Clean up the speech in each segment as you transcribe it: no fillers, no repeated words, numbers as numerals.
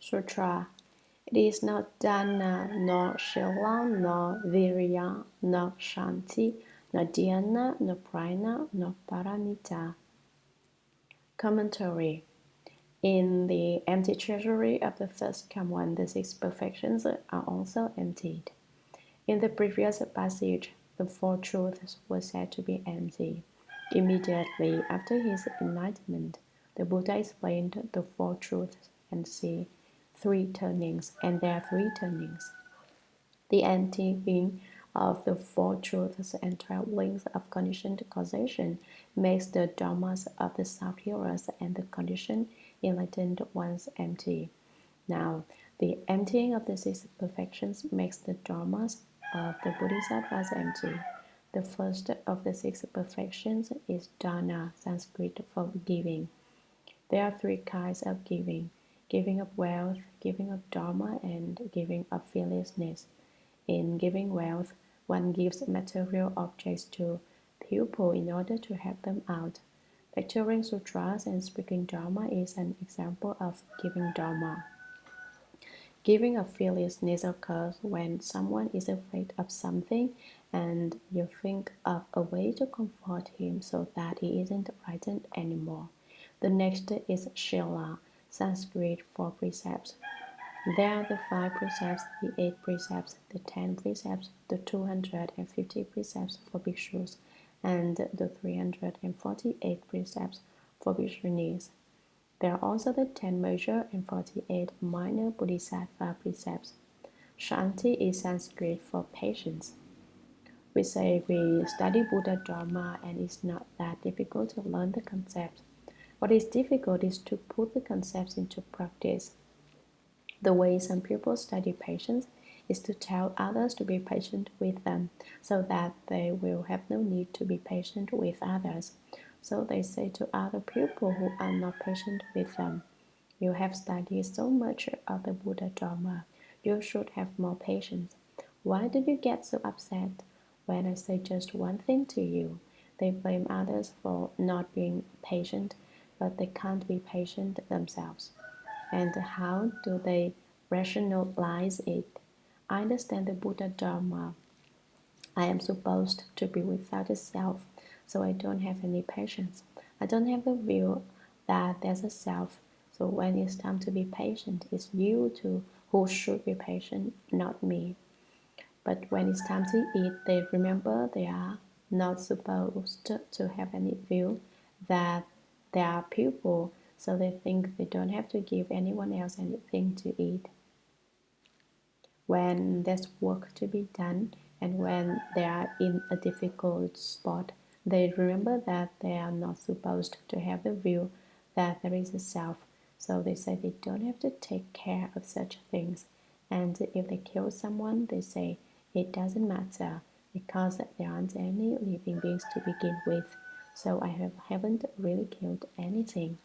Sutra. It is not dana, nor shila, nor virya, nor shanti, nor dhyana, nor prana, nor paramita. Commentary. In the empty treasury of the first Come the six perfections are also emptied. In the previous passage, the four truths were said to be empty. Immediately after his enlightenment, the Buddha explained the four truths and see three turnings, and there are three turnings. The emptying of the four truths and 12 links of conditioned causation makes the dharmas of the self-healers and the conditioned enlightened ones empty. Now, the emptying of the six perfections makes the dharmas of the Bodhisattvas empty. The first of the six perfections is dana, Sanskrit for giving. There are three kinds of giving: giving of wealth, giving of dharma, and giving of fearlessness. In giving wealth, one gives material objects to people in order to help them out. Lecturing sutras and speaking dharma is an example of giving dharma. Giving of fearlessness occurs when someone is afraid of something and you think of a way to comfort him so that he isn't frightened anymore. The next is shila, Sanskrit for precepts. There are the 5 precepts, the 8 precepts, the 10 precepts, the 250 precepts for bhikshus, and the 348 precepts for bhikshunis. There are also the 10 major and 48 minor bodhisattva precepts. Shanti is Sanskrit for patience. We say we study Buddha Dharma and it's not that difficult to learn the concepts. What is difficult is to put the concepts into practice. The way some people study patience is to tell others to be patient with them so that they will have no need to be patient with others. So they say to other people who are not patient with them, "You have studied so much of the Buddha Dharma. You should have more patience. Why do you get so upset when I say just one thing to you?" They blame others for not being patient, but they can't be patient themselves. And how do they rationalize it? I understand the Buddha Dharma. I am supposed to be without a self, so I don't have any patience. I don't have the view that there's a self, so when it's time to be patient, it's you who should be patient, not me. But when it's time to eat, they remember they are not supposed to have any view that they are people, so they think they don't have to give anyone else anything to eat. When there's work to be done and when they are in a difficult spot, they remember that they are not supposed to have the view that there is a self, so they say they don't have to take care of such things. And if they kill someone, they say it doesn't matter because there aren't any living beings to begin with, so I haven't really killed anything.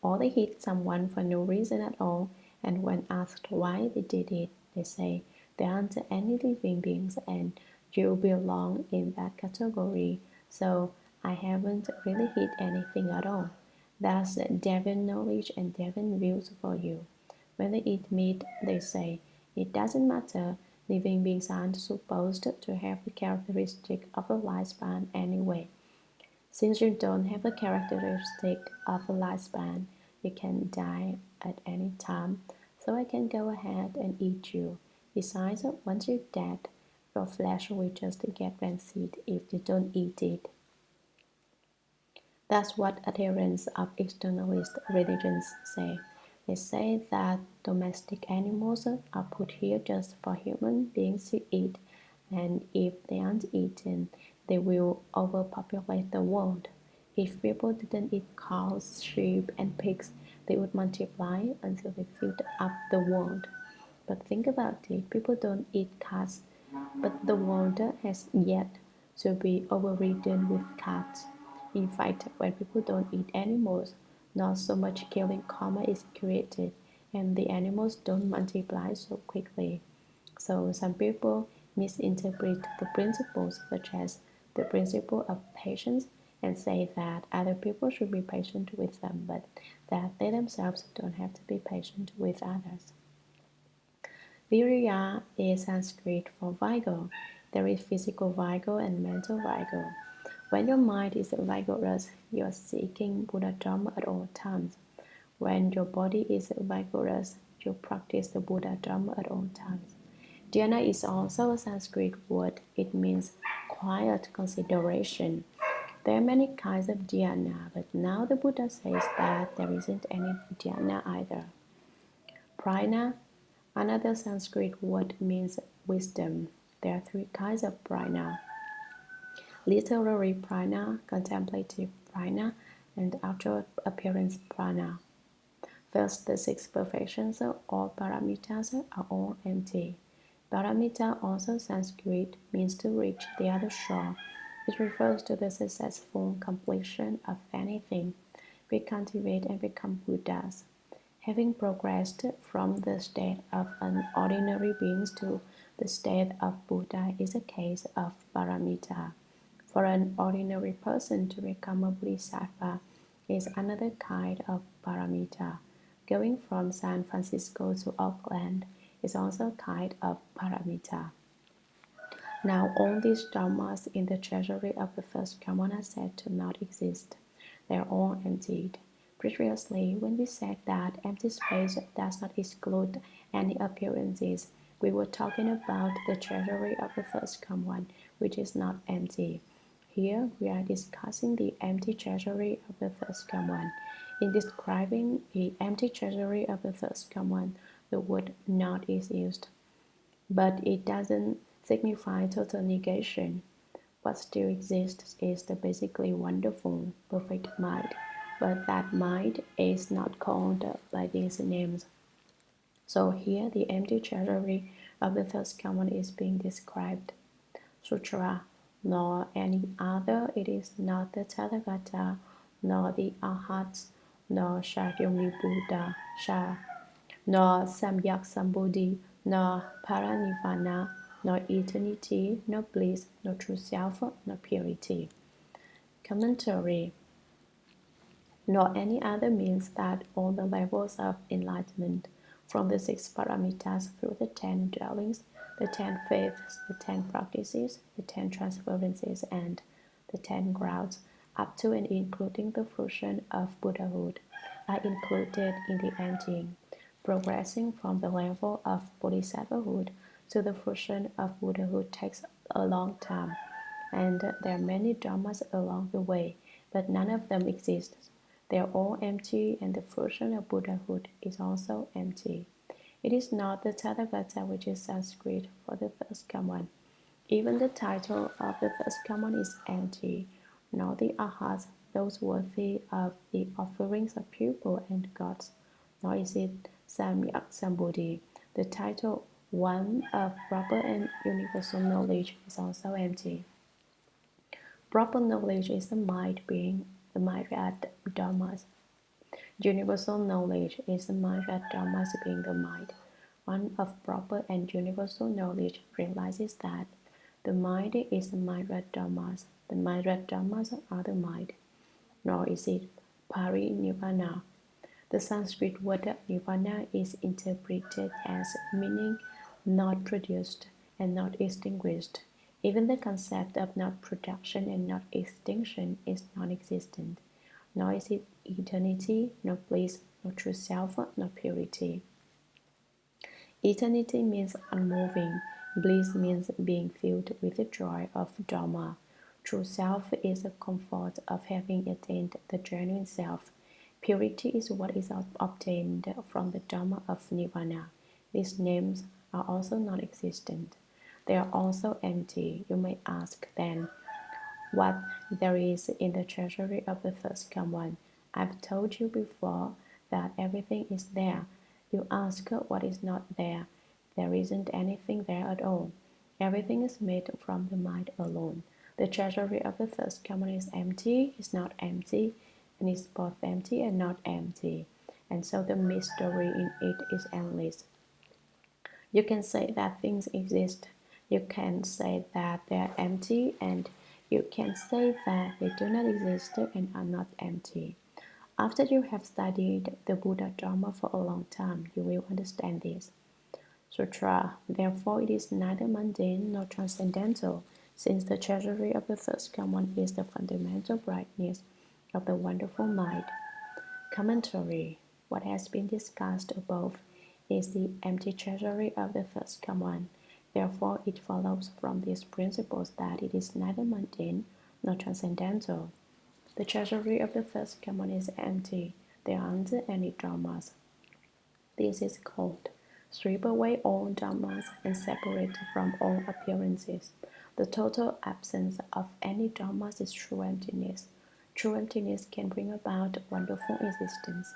Or they hit someone for no reason at all, and when asked why they did it, they say there aren't any living beings and you belong in that category, so I haven't really hit anything at all. That's Devon knowledge and Devon views for you. When they eat meat, they say it doesn't matter, living beings aren't supposed to have the characteristic of a lifespan anyway. Since you don't have the characteristic of a lifespan, you can die at any time, so I can go ahead and eat you. Besides, once you're dead, your flesh will just get rancid if you don't eat it. That's what adherents of externalist religions say. They say that domestic animals are put here just for human beings to eat, and if they aren't eaten, they will overpopulate the world. If people didn't eat cows, sheep, and pigs, they would multiply until they filled up the world. But think about it, people don't eat cats, but the world has yet to be overridden with cats. In fact, when people don't eat animals, not so much killing karma is created, and the animals don't multiply so quickly. So some people misinterpret the principles, such as the principle of patience, and say that other people should be patient with them, but that they themselves don't have to be patient with others. Virya is Sanskrit for vigor. There is physical vigor and mental vigor. When your mind is vigorous, you are seeking Buddha Dharma at all times. When your body is vigorous, you practice the Buddha Dharma at all times. Dhyana is also a Sanskrit word. It means quiet consideration. There are many kinds of dhyana, but now the Buddha says that there isn't any dhyana either. Prajna, another Sanskrit word, means wisdom. There are three kinds of prajna: literary prajna, contemplative prajna, and outer appearance prajna. First, the six perfections or paramitas are all empty. Paramita, also Sanskrit, means to reach the other shore. It refers to the successful completion of anything. We cultivate and become Buddhas. Having progressed from the state of an ordinary being to the state of Buddha is a case of paramita. For an ordinary person to become a bodhisattva is another kind of paramita. Going from San Francisco to Auckland is also a kind of paramita. Now all these dharmas in the treasury of the first common are said to not exist. They are all emptied. Previously, when we said that empty space does not exclude any appearances, we were talking about the treasury of the first common, which is not empty. Here we are discussing the empty treasury of the first common. In describing the empty treasury of the first common, the word not is used, but it doesn't signify total negation. What still exists is the basically wonderful, perfect mind, but that mind is not called by these names. So here the empty treasury of the first common is being described. Sutra, nor any other, it is not the Tathagata, nor the Arhats, nor Shakyamuni Buddha, nor Samyak Sambuddhi, nor Paranirvana, nor eternity, nor bliss, nor true self, nor purity. Commentary. Nor any other means that all the levels of enlightenment, from the six paramitas through the 10 dwellings, the 10 faiths, the 10 practices, the 10 transferences, and the 10 grounds, up to and including the fruition of Buddhahood, are included in the emptying. Progressing from the level of bodhisattvahood to the fruition of Buddhahood takes a long time, and there are many dharmas along the way, but none of them exists. They are all empty, and the fruition of Buddhahood is also empty. It is not the Tathagata which is Sanskrit for the first common. Even the title of the first common is empty, nor the Arhats, those worthy of the offerings of people and gods, nor is it Samyak Sambuddhi. The title one of proper and universal knowledge is also empty. Proper knowledge is the mind being the Myriad Dharmas. Universal knowledge is the Myriad Dharmas being the mind. One of proper and universal knowledge realizes that the mind is the Myriad Dharmas. The Myriad Dharmas are the mind. Nor is it Parinirvana. The Sanskrit word nirvana is interpreted as meaning not produced and not extinguished. Even the concept of not production and not extinction is non-existent. Nor is it eternity, nor bliss, nor true self, nor purity. Eternity means unmoving. Bliss means being filled with the joy of Dharma. True self is the comfort of having attained the genuine self. Purity is what is obtained from the Dharma of Nirvana. These names are also non-existent. They are also empty. You may ask then, what there is in the treasury of the first common. I've told you before that everything is there. You ask what is not there. There isn't anything there at all. Everything is made from the mind alone. The treasury of the first common is empty, is not empty, and is both empty and not empty. And so the mystery in it is endless. You can say that things exist. You can say that they are empty, and You can say that they do not exist and are not empty. After you have studied the Buddha Dharma for a long time, you will understand this. Sutra, therefore, it is neither mundane nor transcendental, since the treasury of the first common is the fundamental brightness of the wonderful mind. Commentary. What has been discussed above is the empty treasury of the first common. Therefore, it follows from these principles that it is neither mundane nor transcendental. The treasury of the first common is empty. There aren't any dharmas. This is called strip away all dharmas and separate from all appearances. The total absence of any dharmas is true emptiness. True emptiness can bring about wonderful existence.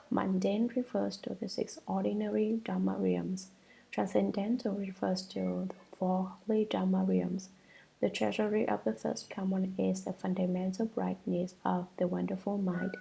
Mundane refers to the six ordinary Dharma realms. Transcendental refers to the four holy Dharma realms. The treasury of the first common is the fundamental brightness of the wonderful mind.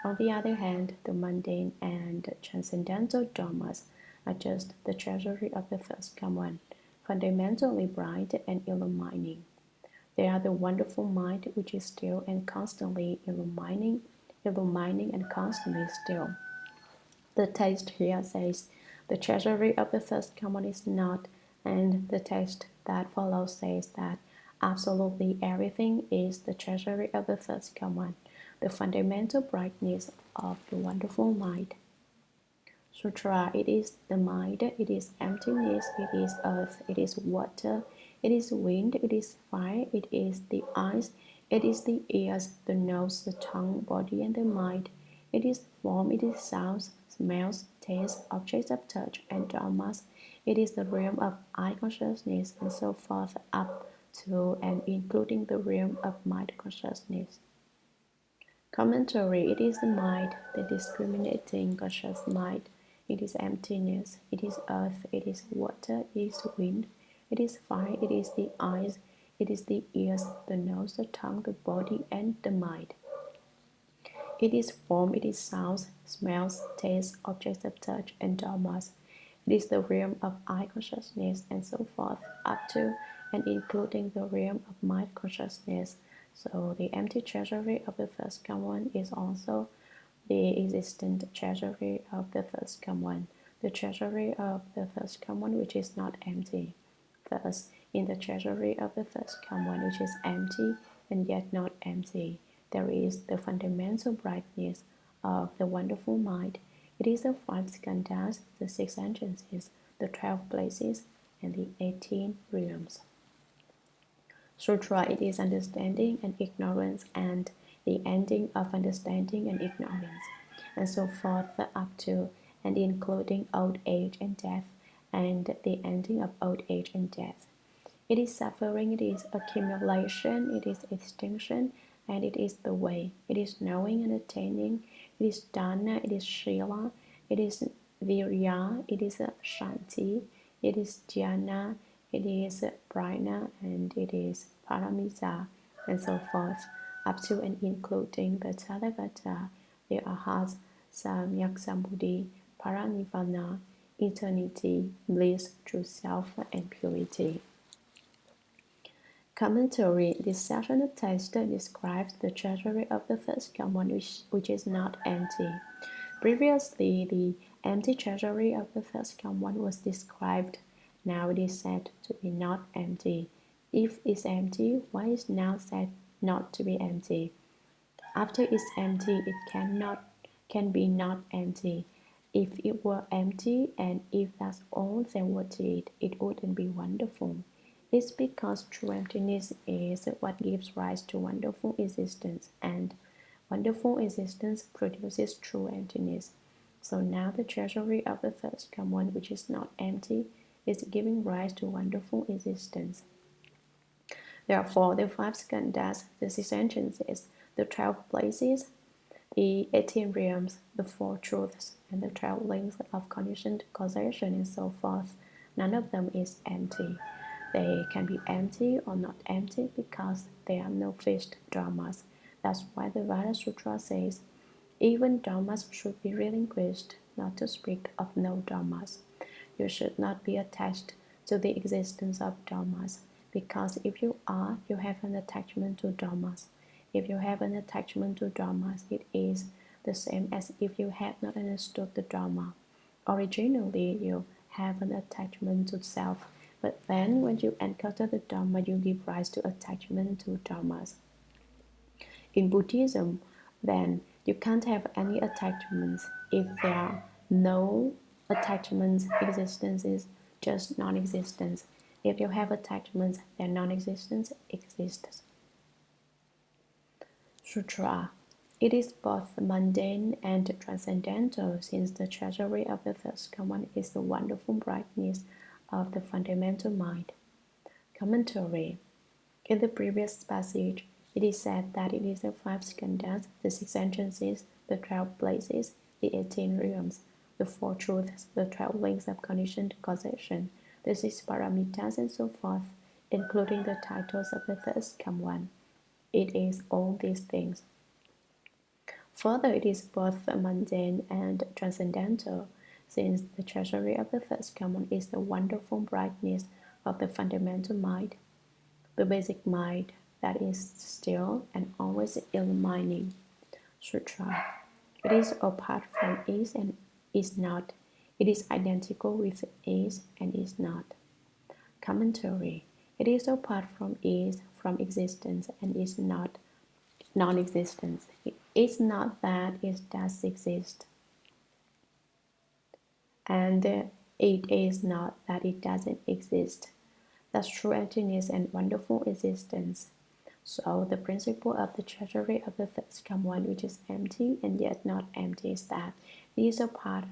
On the other hand, the mundane and transcendental dharmas are just the treasury of the first common, fundamentally bright and illumining. They are the wonderful mind which is still and constantly illumining and constantly still. The text here says the treasury of the first common is not, and the text that follows says that absolutely everything is the treasury of the first common, the fundamental brightness of the wonderful mind. Sutra, it is the mind, it is emptiness, it is earth, it is water, it is wind, it is fire, it is the eyes, it is the ears, the nose, the tongue, body, and the mind. It is form, it is sounds, smells, tastes, objects of touch, and dharmas. It is the realm of eye consciousness, and so forth, up to and including the realm of mind consciousness. Commentary. It is the mind, the discriminating conscious mind. It is emptiness, it is earth, it is water, it is wind, it is fire, it is the eyes, it is the ears, the nose, the tongue, the body, and the mind. It is form, it is sounds, smells, tastes, objects of touch, and dharmas. It is the realm of eye consciousness, and so forth, up to and including the realm of mind consciousness. So the empty treasury of the first common is also the existent treasury of the first common, the treasury of the first common which is not empty. Thus, in the treasury of the first common which is empty and yet not empty, there is the fundamental brightness of the wonderful mind. It is the five skandhas, the six entrances, the 12 places, and the 18 realms. Sutra, it is understanding and ignorance and the ending of understanding and ignorance, and so forth up to and including old age and death, and the ending of old age and death. It is suffering, it is accumulation, it is extinction, and it is the way. It is knowing and attaining, it is dana, it is shila, it is virya, it is shanti, it is dhyana, it is prajna, and it is paramita, and so forth, up to and including the tathagata, the arhats, samyak sambuddhi, paranirvana, eternity, bliss, true self, and purity. Commentary. This section of text describes the treasury of the first common which is not empty. Previously, the empty treasury of the first common was described. Now it is said to be not empty. If it's empty, why is now said not to be empty? After it's empty, it can be not empty. If it were empty and if that's all there were to it, it wouldn't be wonderful. It's because true emptiness is what gives rise to wonderful existence, and wonderful existence produces true emptiness. So now the treasury of the first common, which is not empty, is giving rise to wonderful existence. Therefore, the five skandhas, the six entrances, the 12 places, the 18 realms, the four truths, and the 12 links of conditioned causation, and so forth, none of them is empty. They can be empty or not empty because there are no fixed dharmas. That's why the Vada Sutra says, even dharmas should be relinquished, not to speak of no dharmas. You should not be attached to the existence of dharmas, Because if you are, you have an attachment to dharmas. If you have an attachment to dharmas, it is the same as if you had not understood the dharma. Originally, you have an attachment to self, but then when you encounter the dharma, you give rise to attachment to dharmas. In Buddhism, then you can't have any attachments. If there are no attachments, existence is just non-existence. If you have attachments, then non-existence exists. Sutra. It is both mundane and transcendental, since the treasury of the first command is the wonderful brightness of the fundamental mind. Commentary. In the previous passage, it is said that it is the 5 skandhas, the 6 entrances, the 12 places, the 18 realms, the 4 truths, the 12 links of conditioned causation, the 6 paramitas, and so forth, including the titles of the third one. It is all these things. Further, it is both mundane and transcendental, since the treasury of the third command is the wonderful brightness of the fundamental mind, the basic mind that is still and always illumining. Sutra. It is apart from is and is not. It is identical with is and is not. Commentary. It is apart from is, from existence, and is not non-existence. It is not that it does exist, and it is not that it doesn't exist. That's true emptiness and wonderful existence. So the principle of the treasury of the third one, which is empty and yet not empty, is that it is apart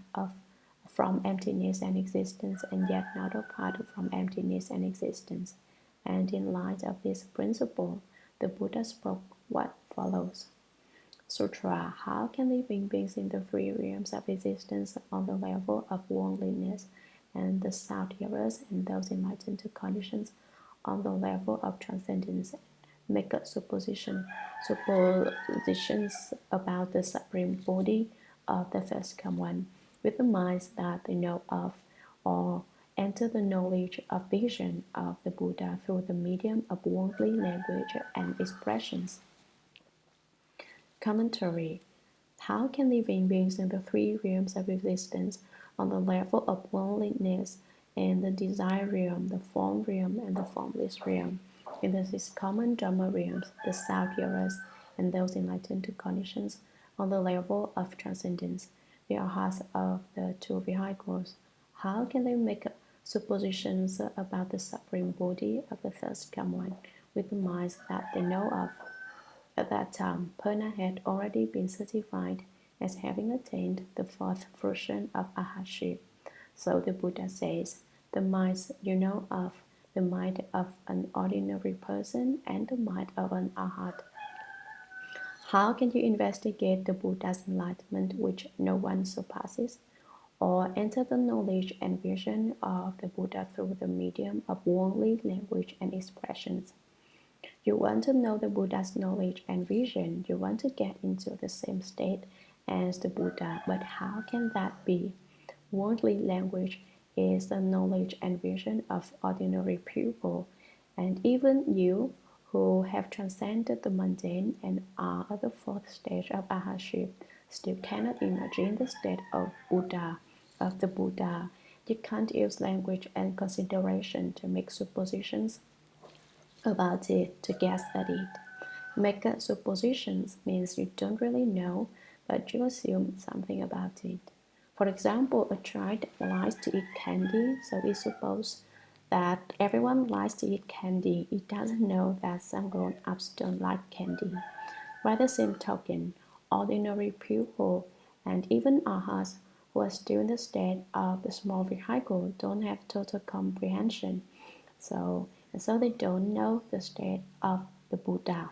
from emptiness and existence and yet not apart from emptiness and existence. And in light of this principle, the Buddha spoke what follows. Sutra. How can living beings in the 3 realms of existence on the level of worldliness and the sound-hearers and those enlightened to conditions on the level of transcendence make suppositions about the supreme body of the first one with the minds that they know of, or enter the knowledge of vision of the Buddha through the medium of worldly language and expressions? Commentary. How can living beings in the 3 realms of existence on the level of worldliness and the desire realm, the form realm, and the formless realm, in the 6 common Dharma realms, the sound-hearers, and those enlightened to conditions on the level of transcendence, the arhats of the 2 vehicles, how can they make suppositions about the supreme body of the first one with the minds that they know of? At that time, Purna had already been certified as having attained the 4th fruition of arhatship. So the Buddha says, the minds you know of, the mind of an ordinary person and the mind of an arhat. How can you investigate the Buddha's enlightenment which no one surpasses, or enter the knowledge and vision of the Buddha through the medium of worldly language and expressions? You want to know the Buddha's knowledge and vision. You want to get into the same state as the Buddha, but how can that be? Worldly language is the knowledge and vision of ordinary people, and even you who have transcended the mundane and are at the 4th stage of arhatship still cannot imagine the state of the Buddha. You can't use language and consideration to make suppositions about it, to guess at it. Make suppositions means you don't really know, but you assume something about it. For example, a child likes to eat candy, so we suppose that everyone likes to eat candy. It doesn't know that some grown-ups don't like candy. By the same token, ordinary people and even arhats who are still in the state of the small vehicle don't have total comprehension. So they don't know the state of the Buddha.